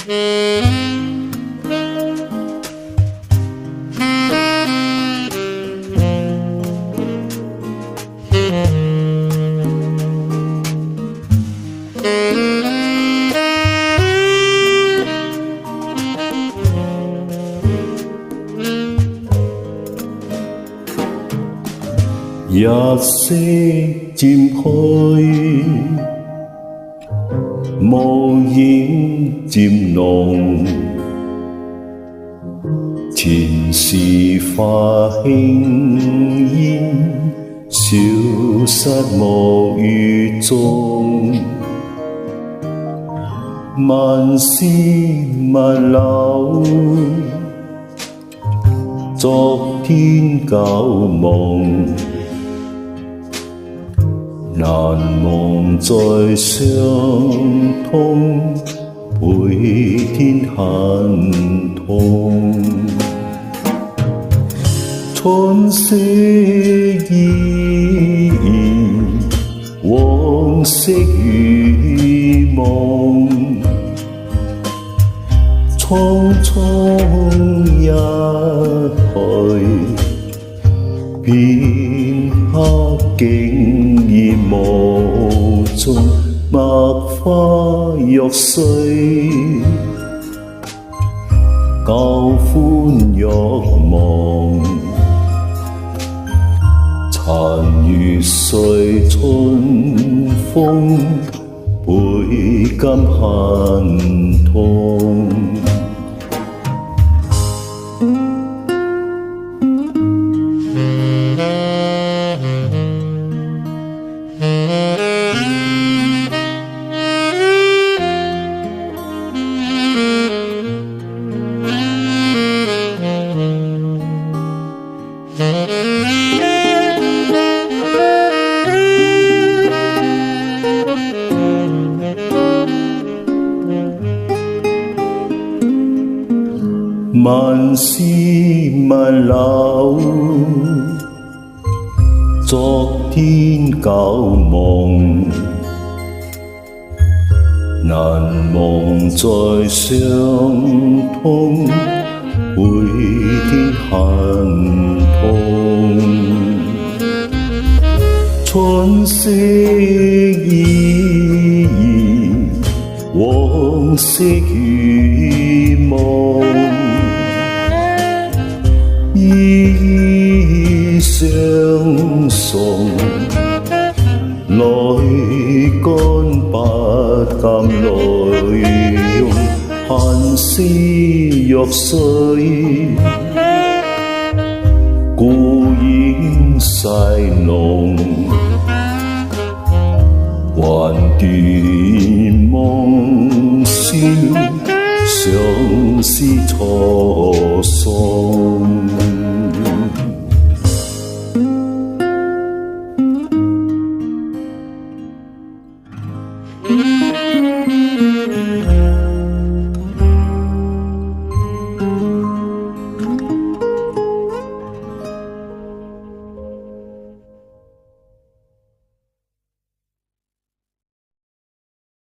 日色漸去，霧影漸濃，前事化輕煙，消失無餘蹤。萬絲萬縷，昨天舊夢，難忘再相通，倍添恨痛。春色依然，往昔如夢，匆匆一去，片刻竟已無蹤。墨花玉碎，舊歡欲忘，殘餘歲春風，倍感恨痛。萬絲萬縷，昨天舊夢，難忘再相通，倍添恨痛。春色依然，往昔如夢，依依相送，淚乾不敢淚溶，恨絲玉碎，故影細濃，還斷夢宵，相思錯送。